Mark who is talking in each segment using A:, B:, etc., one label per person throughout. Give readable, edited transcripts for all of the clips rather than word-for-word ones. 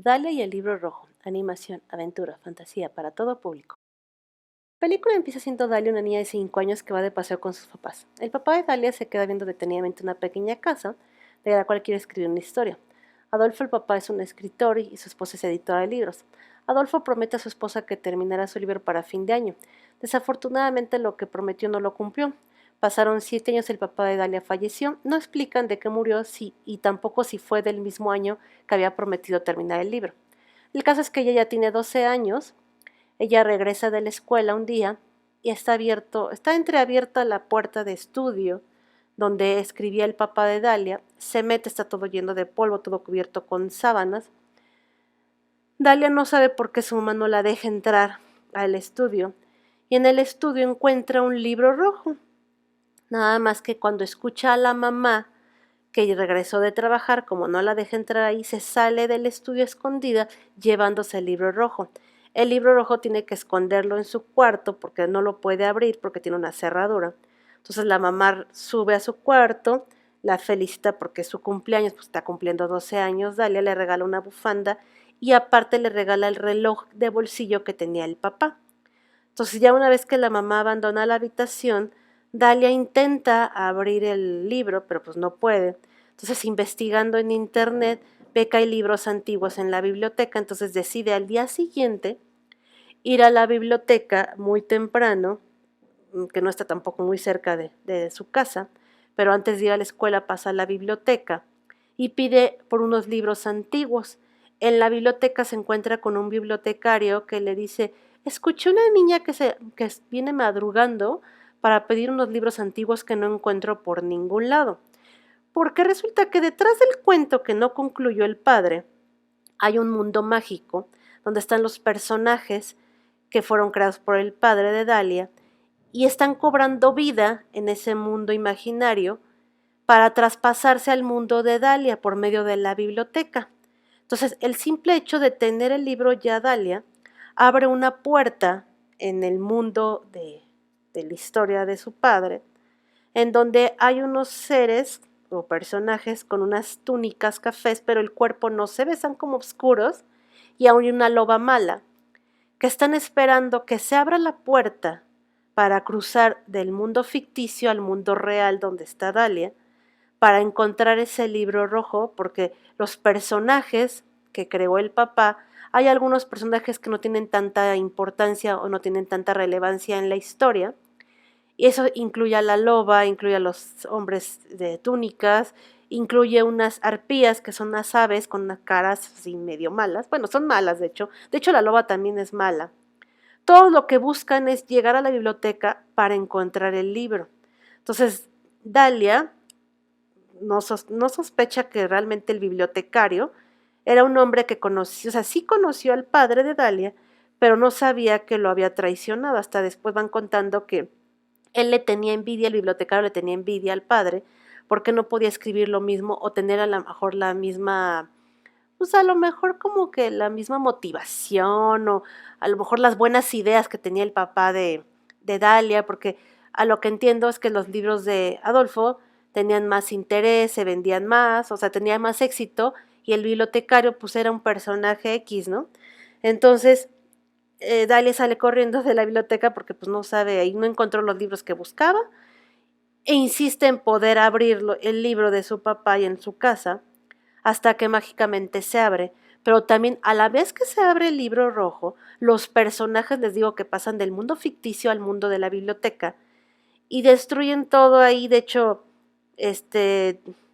A: Dalia y el libro rojo, animación, aventura, fantasía, para todo público. La película empieza siendo Dalia una niña de 5 años que va de paseo con sus papás. El papá de Dalia se queda viendo detenidamente una pequeña casa de la cual quiere escribir una historia. Adolfo, el papá, es un escritor y su esposa es editora de libros. Adolfo promete a su esposa que terminará su libro para fin de año. Desafortunadamente lo que prometió no lo cumplió. Pasaron 7 años, el papá de Dalia falleció. No explican de qué murió y tampoco si fue del mismo año que había prometido terminar el libro. El caso es que ella ya tiene 12 años, ella regresa de la escuela un día y está entreabierta la puerta de estudio donde escribía el papá de Dalia, se mete, está todo lleno de polvo, todo cubierto con sábanas. Dalia no sabe por qué su mamá no la deja entrar al estudio y en el estudio encuentra un libro rojo. Nada más que cuando escucha a la mamá que regresó de trabajar, como no la deja entrar ahí, se sale del estudio escondida llevándose el libro rojo. El libro rojo tiene que esconderlo en su cuarto porque no lo puede abrir porque tiene una cerradura. Entonces la mamá sube a su cuarto, la felicita porque es su cumpleaños, pues está cumpliendo 12 años, Dalia le regala una bufanda y aparte le regala el reloj de bolsillo que tenía el papá. Entonces ya una vez que la mamá abandona la habitación, Dalia intenta abrir el libro, pero pues no puede. Entonces investigando en internet ve que hay libros antiguos en la biblioteca, entonces decide al día siguiente ir a la biblioteca muy temprano, que no está tampoco muy cerca de su casa, pero antes de ir a la escuela pasa a la biblioteca y pide por unos libros antiguos. En la biblioteca se encuentra con un bibliotecario que le dice: escuché una niña que viene madrugando para pedir unos libros antiguos que no encuentro por ningún lado. Porque resulta que detrás del cuento que no concluyó el padre hay un mundo mágico donde están los personajes que fueron creados por el padre de Dalia y están cobrando vida en ese mundo imaginario para traspasarse al mundo de Dalia por medio de la biblioteca. Entonces, el simple hecho de tener el libro ya Dalia abre una puerta en el mundo de la historia de su padre, en donde hay unos seres o personajes con unas túnicas cafés, pero el cuerpo no se ve, están como oscuros, y aún hay una loba mala, que están esperando que se abra la puerta para cruzar del mundo ficticio al mundo real donde está Dalia, para encontrar ese libro rojo, porque los personajes que creó el papá, hay algunos personajes que no tienen tanta importancia o no tienen tanta relevancia en la historia, y eso incluye a la loba, incluye a los hombres de túnicas, incluye unas arpías que son unas aves con unas caras así medio malas, bueno, son malas de hecho la loba también es mala. Todo lo que buscan es llegar a la biblioteca para encontrar el libro. Entonces, Dalia no sospecha que realmente el bibliotecario era un hombre que conoció, o sea, sí conoció al padre de Dalia, pero no sabía que lo había traicionado. Hasta después van contando que él le tenía envidia, el bibliotecario le tenía envidia al padre, porque no podía escribir lo mismo o tener a lo mejor la misma, pues a lo mejor como que la misma motivación o a lo mejor las buenas ideas que tenía el papá de Dalia, porque a lo que entiendo es que los libros de Adolfo tenían más interés, se vendían más, o sea, tenía más éxito y el bibliotecario pues era un personaje X, ¿no? Entonces, Dalia sale corriendo de la biblioteca porque pues no sabe, ahí no encontró los libros que buscaba e insiste en poder abrir el libro de su papá y en su casa hasta que mágicamente se abre. Pero también a la vez que se abre el libro rojo, los personajes les digo que pasan del mundo ficticio al mundo de la biblioteca y destruyen todo ahí. De hecho,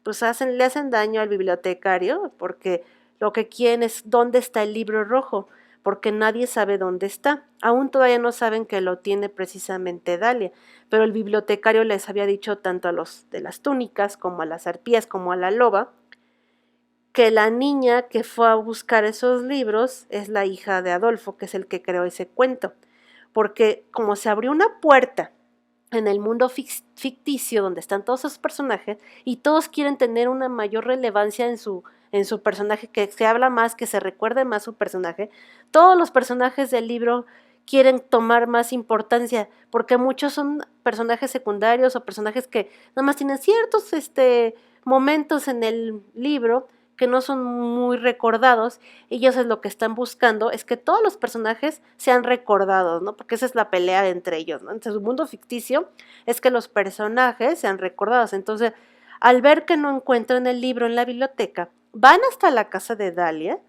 A: pues le hacen daño al bibliotecario porque lo que quieren es dónde está el libro rojo, porque nadie sabe dónde está. Aún todavía no saben que lo tiene precisamente Dalia, pero el bibliotecario les había dicho tanto a los de las túnicas como a las arpías como a la loba que la niña que fue a buscar esos libros es la hija de Adolfo, que es el que creó ese cuento, porque como se abrió una puerta en el mundo ficticio donde están todos esos personajes y todos quieren tener una mayor relevancia en su personaje, que se habla más, que se recuerde más su personaje, todos los personajes del libro quieren tomar más importancia, porque muchos son personajes secundarios o personajes que nada más tienen ciertos momentos en el libro que no son muy recordados, y ellos es lo que están buscando, es que todos los personajes sean recordados, ¿no? Porque esa es la pelea entre ellos, ¿no? Entre su mundo ficticio es que los personajes sean recordados. Entonces, al ver que no encuentran el libro en la biblioteca, van hasta la casa de Dalia,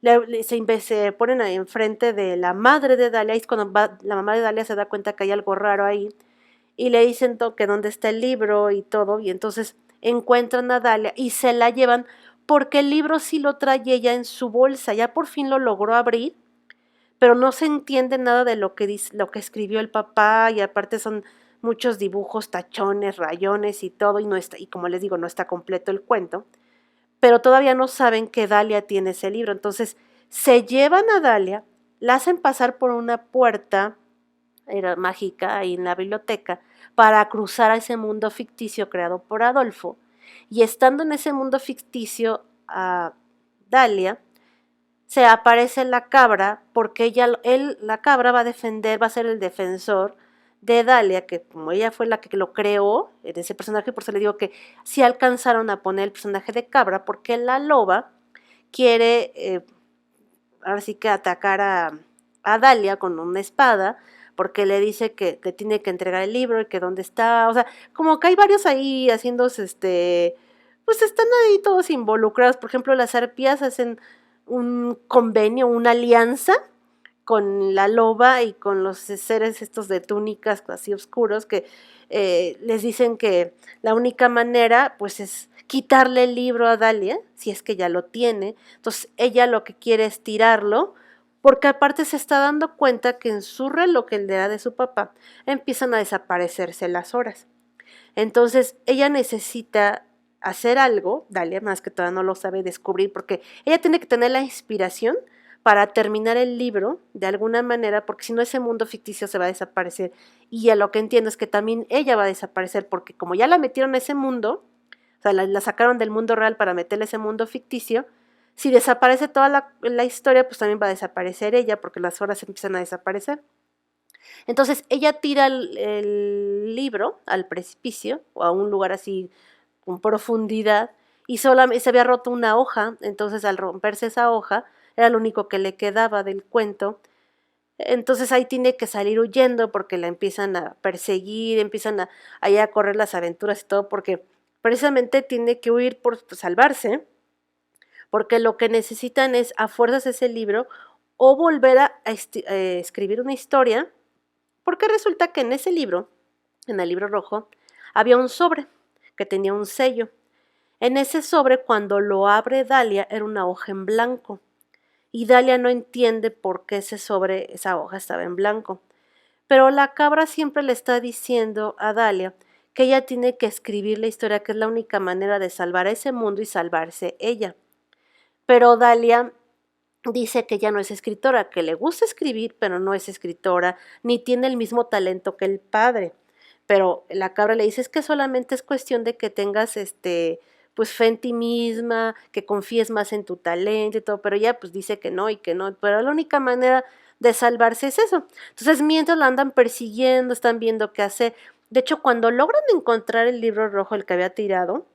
A: se ponen ahí enfrente de la madre de Dalia, y es cuando la mamá de Dalia se da cuenta que hay algo raro ahí, y le dicen que dónde está el libro y todo, y entonces encuentran a Dalia y se la llevan porque el libro sí lo trae ella en su bolsa, ya por fin lo logró abrir, pero no se entiende nada de lo que dice, lo que escribió el papá, y aparte son muchos dibujos, tachones, rayones y todo, y no está, y como les digo, no está completo el cuento, pero todavía no saben que Dalia tiene ese libro. Entonces se llevan a Dalia, la hacen pasar por una puerta, era mágica, ahí en la biblioteca, para cruzar a ese mundo ficticio creado por Adolfo. Y estando en ese mundo ficticio, a Dalia se aparece la cabra, porque la cabra va a defender, va a ser el defensor de Dalia, que como ella fue la que lo creó, en ese personaje, por eso le digo que sí alcanzaron a poner el personaje de cabra, porque la loba quiere, ahora sí que atacar a Dalia con una espada, porque le dice que le tiene que entregar el libro y que dónde está, o sea, como que hay varios ahí haciéndose, pues están ahí todos involucrados. Por ejemplo, las arpías hacen un convenio, una alianza con la loba y con los seres estos de túnicas así oscuros, que les dicen que la única manera pues es quitarle el libro a Dalia, si es que ya lo tiene. Entonces ella lo que quiere es tirarlo, porque aparte se está dando cuenta que en su reloj, el de la de su papá, empiezan a desaparecerse las horas. Entonces ella necesita hacer algo, Dalia, más que todavía no lo sabe descubrir, porque ella tiene que tener la inspiración para terminar el libro de alguna manera, porque si no ese mundo ficticio se va a desaparecer. Y a lo que entiendo es que también ella va a desaparecer, porque como ya la metieron a ese mundo, o sea, la sacaron del mundo real para meterle ese mundo ficticio, si desaparece toda la historia, pues también va a desaparecer ella, porque las horas empiezan a desaparecer. Entonces ella tira el libro al precipicio o a un lugar así con profundidad, y solamente se había roto una hoja. Entonces al romperse esa hoja era lo único que le quedaba del cuento. Entonces ahí tiene que salir huyendo porque la empiezan a perseguir, empiezan a correr las aventuras y todo, porque precisamente tiene que huir por salvarse, porque lo que necesitan es a fuerzas ese libro o volver a escribir una historia, porque resulta que en ese libro, en el libro rojo, había un sobre que tenía un sello. En ese sobre, cuando lo abre Dalia, era una hoja en blanco. Y Dalia no entiende por qué ese sobre, esa hoja estaba en blanco. Pero la cabra siempre le está diciendo a Dalia que ella tiene que escribir la historia, que es la única manera de salvar a ese mundo y salvarse ella. Pero Dalia dice que ella no es escritora, que le gusta escribir, pero no es escritora, ni tiene el mismo talento que el padre. Pero la cabra le dice, es que solamente es cuestión de que tengas pues fe en ti misma, que confíes más en tu talento y todo, pero ella pues dice que no y que no, pero la única manera de salvarse es eso. Entonces, mientras la andan persiguiendo, están viendo qué hacer. De hecho, cuando logran encontrar el libro rojo, el que había tirado,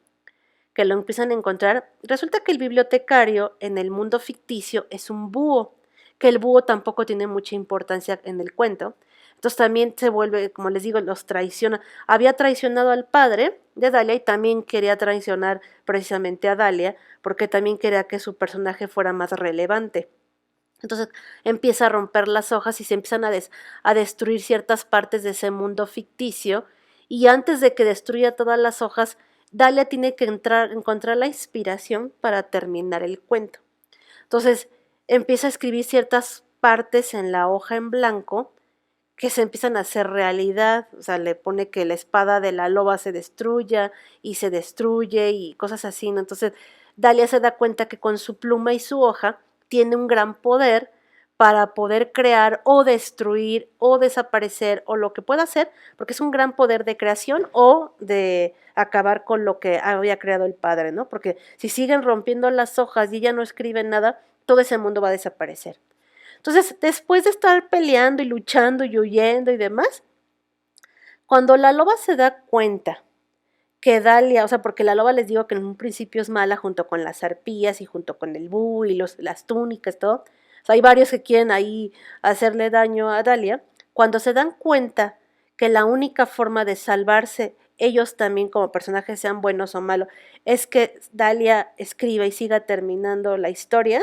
A: que lo empiezan a encontrar, resulta que el bibliotecario en el mundo ficticio es un búho, que el búho tampoco tiene mucha importancia en el cuento. Entonces también se vuelve, como les digo, los traiciona. Había traicionado al padre de Dalia y también quería traicionar precisamente a Dalia, porque también quería que su personaje fuera más relevante. Entonces empieza a romper las hojas y se empiezan a destruir ciertas partes de ese mundo ficticio, y antes de que destruya todas las hojas, Dalia tiene que encontrar la inspiración para terminar el cuento. Entonces empieza a escribir ciertas partes en la hoja en blanco que se empiezan a hacer realidad. O sea, le pone que la espada de la loba se destruya y se destruye y cosas así, ¿no? Entonces Dalia se da cuenta que con su pluma y su hoja tiene un gran poder para poder crear o destruir o desaparecer o lo que pueda hacer, porque es un gran poder de creación o de acabar con lo que había creado el padre, ¿no? Porque si siguen rompiendo las hojas y ella no escribe nada, todo ese mundo va a desaparecer. Entonces, después de estar peleando y luchando y huyendo y demás, cuando la loba se da cuenta que Dalia, o sea, porque la loba les digo que en un principio es mala junto con las arpías y junto con el búho y las túnicas, todo. O sea, hay varios que quieren ahí hacerle daño a Dalia. Cuando se dan cuenta que la única forma de salvarse ellos también como personajes, sean buenos o malos, es que Dalia escriba y siga terminando la historia,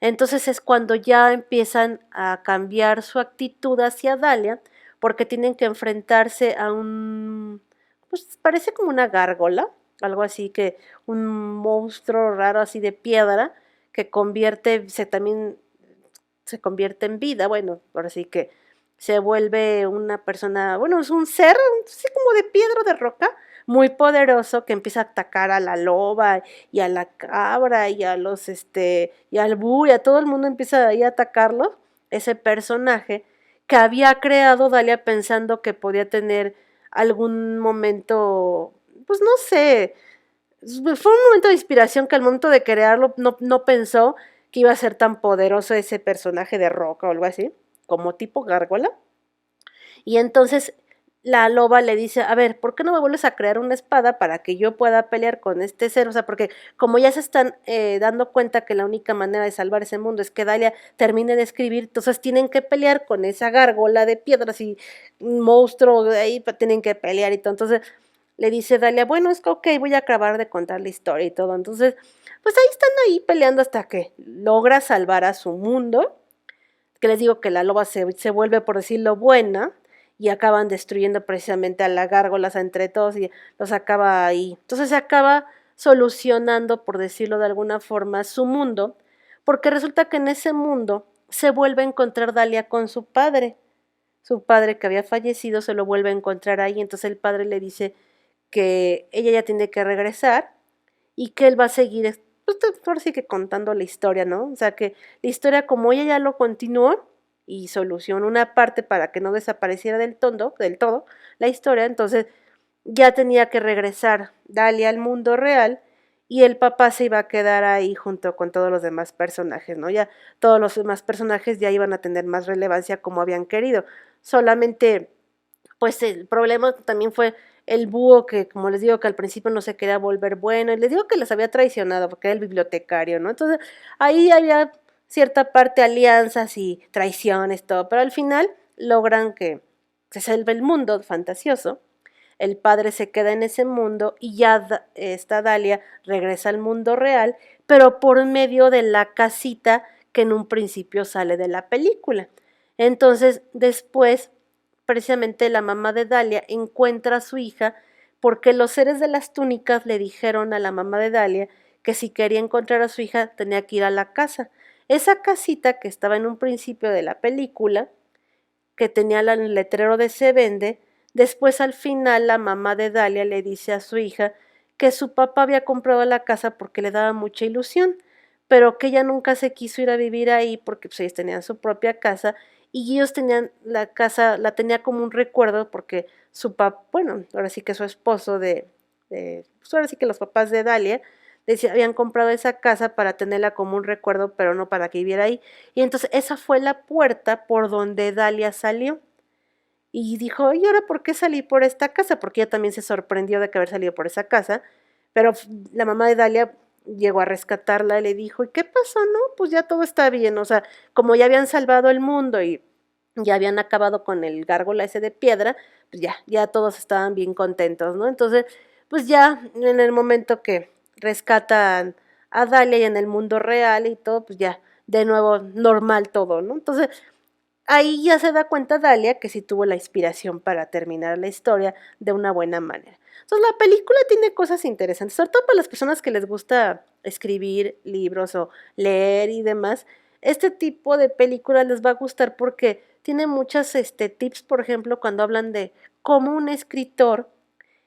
A: entonces es cuando ya empiezan a cambiar su actitud hacia Dalia, porque tienen que enfrentarse a pues parece como una gárgola, algo así, que un monstruo raro así de piedra que también se convierte en vida, bueno, ahora sí que se vuelve una persona, bueno, es un ser, así como de piedra, de roca, muy poderoso que empieza a atacar a la loba y a la cabra y a y al búho y a todo el mundo empieza ahí a atacarlo, ese personaje que había creado Dalia pensando que podía tener algún momento, pues no sé, fue un momento de inspiración que al momento de crearlo no pensó que iba a ser tan poderoso ese personaje de roca o algo así, como tipo gárgola. Y entonces la loba le dice, a ver, ¿por qué no me vuelves a crear una espada para que yo pueda pelear con este ser? O sea, porque como ya se están dando cuenta que la única manera de salvar ese mundo es que Dalia termine de escribir, entonces tienen que pelear con esa gárgola de piedras y un monstruo de ahí, tienen que pelear y todo. Entonces le dice Dalia, bueno, es que ok, voy a acabar de contar la historia y todo. Entonces, pues ahí están ahí peleando hasta que logra salvar a su mundo, que les digo que la loba se vuelve, por decirlo, buena, y acaban destruyendo precisamente a la gárgolas entre todos y los acaba ahí. Entonces se acaba solucionando, por decirlo de alguna forma, su mundo, porque resulta que en ese mundo se vuelve a encontrar Dalia con su padre que había fallecido se lo vuelve a encontrar ahí, entonces el padre le dice que ella ya tiene que regresar y que él va a seguir, pues ahora sí que contando la historia, ¿no? O sea que la historia como ella ya lo continuó y solucionó una parte para que no desapareciera del todo la historia, entonces ya tenía que regresar Dalia al mundo real y el papá se iba a quedar ahí junto con todos los demás personajes, ¿no? Ya todos los demás personajes ya iban a tener más relevancia como habían querido. Solamente pues el problema también fue el búho que, como les digo, que al principio no se quería volver bueno, y les digo que les había traicionado porque era el bibliotecario, ¿no? Entonces ahí había cierta parte alianzas y traiciones, todo, pero al final logran que se salve el mundo fantasioso, el padre se queda en ese mundo y ya esta Dalia regresa al mundo real, pero por medio de la casita que en un principio sale de la película. Entonces, después precisamente la mamá de Dalia encuentra a su hija porque los seres de las túnicas le dijeron a la mamá de Dalia que si quería encontrar a su hija tenía que ir a la casa. Esa casita que estaba en un principio de la película, que tenía el letrero de se vende, después al final la mamá de Dalia le dice a su hija que su papá había comprado la casa porque le daba mucha ilusión, pero que ella nunca se quiso ir a vivir ahí porque pues, ellos tenían su propia casa y ellos tenían la casa, la tenía como un recuerdo porque su papá, bueno, ahora sí que su esposo pues ahora sí que los papás de Dalia decía, habían comprado esa casa para tenerla como un recuerdo, pero no para que viviera ahí. Y entonces esa fue la puerta por donde Dalia salió. Y dijo, ¿y ahora por qué salí por esta casa? Porque ella también se sorprendió de que haber salido por esa casa. Pero la mamá de Dalia llegó a rescatarla y le dijo, ¿y qué pasó? No, pues ya todo está bien. O sea, como ya habían salvado el mundo y ya habían acabado con el gárgola ese de piedra, pues ya todos estaban bien contentos, ¿no? Entonces, pues ya en el momento que rescatan a Dalia y en el mundo real y todo, pues ya de nuevo normal todo, ¿no? Entonces, ahí ya se da cuenta Dalia que sí tuvo la inspiración para terminar la historia de una buena manera. Entonces la película tiene cosas interesantes, sobre todo para las personas que les gusta escribir libros o leer y demás. Este tipo de película les va a gustar porque tiene muchas tips, por ejemplo, cuando hablan de cómo un escritor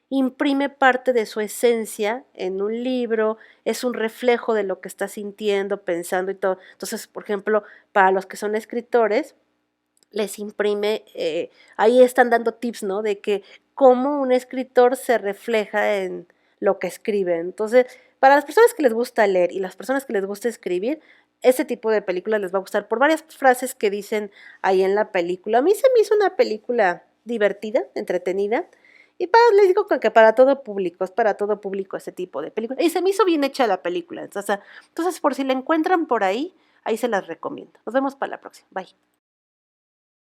A: imprime parte de su esencia en un libro, es un reflejo de lo que está sintiendo, pensando y todo. Entonces, por ejemplo, para los que son escritores, les imprime, ahí están dando tips, ¿no? De que cómo un escritor se refleja en lo que escribe. Entonces, para las personas que les gusta leer y las personas que les gusta escribir, ese tipo de películas les va a gustar por varias frases que dicen ahí en la película. A mí se me hizo una película divertida, entretenida, Y les digo que para todo público, es para todo público ese tipo de película. Y se me hizo bien hecha la película. Entonces por si la encuentran por ahí se las recomiendo. Nos vemos para la próxima. Bye.